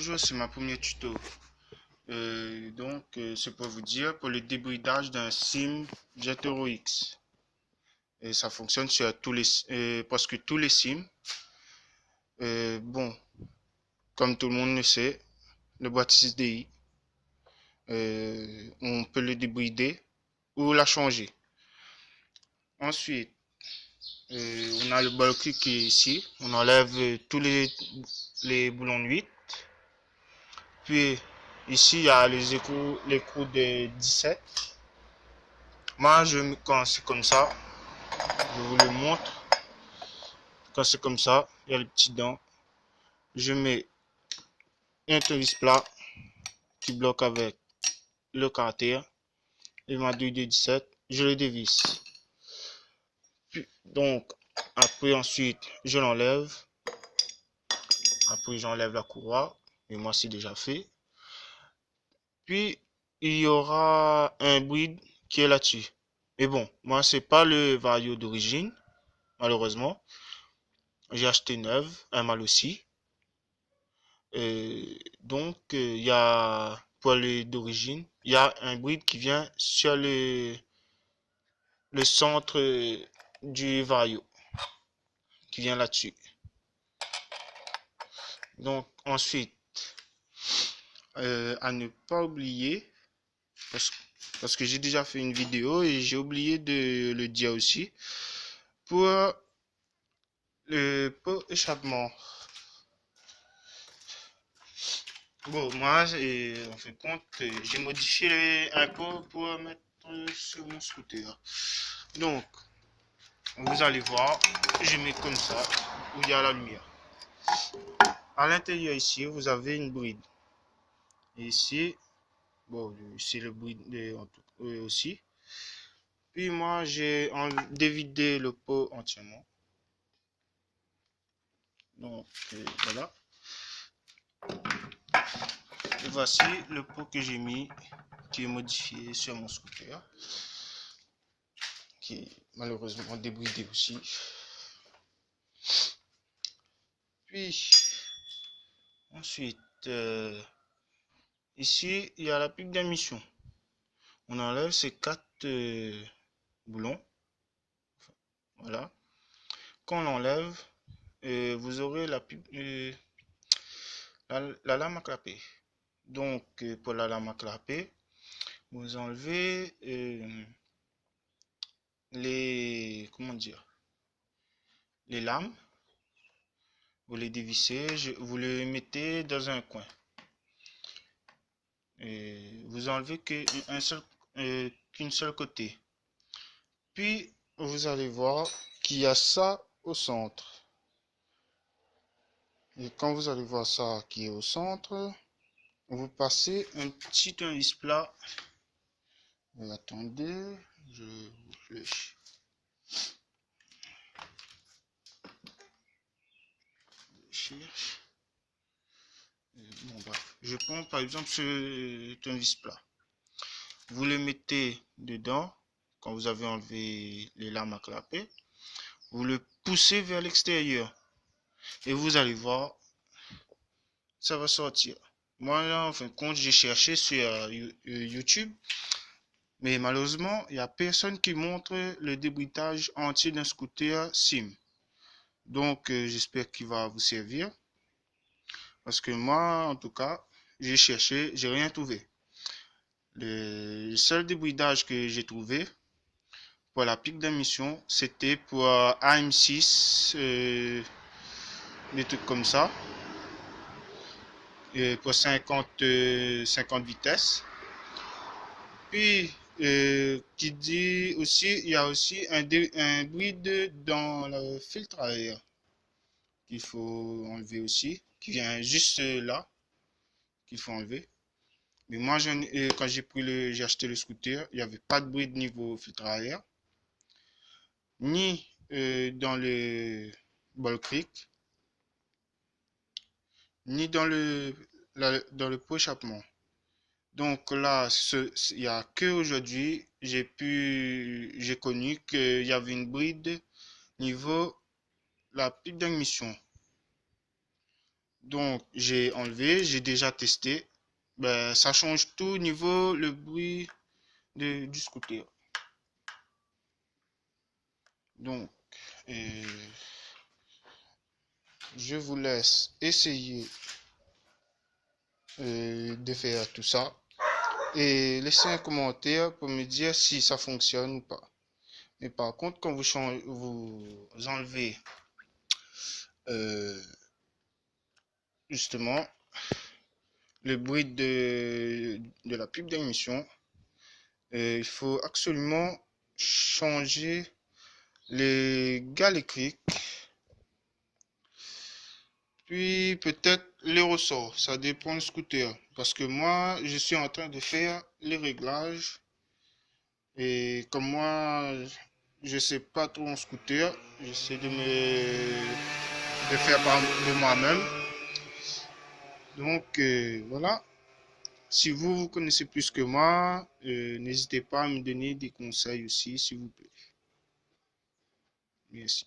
Bonjour, c'est ma première tuto. C'est pour vous dire pour le débridage d'un sim Jet Euro X. Et ça fonctionne sur presque tous les sims. Bon, comme tout le monde le sait, le boîtier 6DI, on peut le débrider ou la changer. Ensuite, on a le ball click qui est ici. On enlève tous les boulons de 8. Puis ici, il y a les écrous de 17. Moi, quand c'est comme ça, je vous le montre. Quand c'est comme ça, il y a les petits dents. Je mets un touriste plat qui bloque avec le carter et ma douille de 17. Je le dévisse. Donc, ensuite, je l'enlève. Après, j'enlève la courroie. Et moi, c'est déjà fait. Puis, il y aura un bride qui est là-dessus. Mais bon, moi, c'est pas le Vario d'origine, malheureusement. J'ai acheté neuve, un mal aussi. Il y a, pour les d'origine, il y a un bride qui vient sur le centre du Vario, qui vient là-dessus. Donc, ensuite, à ne pas oublier, parce que j'ai déjà fait une vidéo et j'ai oublié de le dire aussi, pour le pot échappement. Bon, moi, en fait compte, j'ai modifié un pot pour mettre sur mon scooter. Donc, vous allez voir, je mets comme ça, où il y a la lumière. À l'intérieur ici, vous avez une bride. Et ici, bon, c'est le bride aussi. Puis moi, j'ai dévidé le pot entièrement. Donc, voilà. Et voici le pot que j'ai mis, qui est modifié sur mon scooter. Qui est malheureusement débridé aussi. Puis, ensuite, ici, il y a la pique d'émission. On enlève ces 4 boulons. Voilà. Quand on l'enlève, vous aurez la lame à clapper. Donc, pour la lame à clapper, vous enlevez comment dire, les lames. Vous les dévissez, vous les mettez dans un coin. Vous enlevez qu'une seule côté. Puis, vous allez voir qu'il y a ça au centre. Et quand vous allez voir ça qui est au centre, vous passez un petit tournevis plat. Attendez, je le cherche. Bon, bref. Je prends par exemple ce tournevis plat. Vous le mettez dedans quand vous avez enlevé les lames à clapper. Vous le poussez vers l'extérieur et vous allez voir, ça va sortir. Moi, là, en fin de compte, j'ai cherché sur YouTube, mais malheureusement, il n'y a personne qui montre le débridage entier d'un scooter SIM. Donc, j'espère qu'il va vous servir. Parce que moi, en tout cas, j'ai cherché, j'ai rien trouvé. Le seul débridage que j'ai trouvé pour la pique d'émission, c'était pour AM6, des trucs comme ça. Pour 50 vitesses. Puis, qui dit aussi, il y a aussi un bride dans le filtre à air qu'il faut enlever aussi, qui vient juste là, qu'il faut enlever. Mais moi, quand j'ai acheté le scooter, il n'y avait pas de bride niveau filtre à air, ni dans le ball click, ni dans dans le pot échappement. Donc là, il n'y a que aujourd'hui, j'ai connu qu'il y avait une bride niveau la pique d'émission. Donc, j'ai enlevé, j'ai déjà testé. Ben, ça change tout au niveau le bruit du scooter. Donc, je vous laisse essayer de faire tout ça et laissez un commentaire pour me dire si ça fonctionne ou pas. Mais par contre, quand vous enlevez euh, justement le bruit de la pub d'émission, il faut absolument changer les gars électriques, puis peut-être les ressorts, ça dépend du scooter. Parce que moi, je suis en train de faire les réglages et comme moi, je sais pas trop en scooter, j'essaie de faire par de moi-même. Donc voilà. Si vous connaissez plus que moi, n'hésitez pas à me donner des conseils aussi, s'il vous plaît. Merci.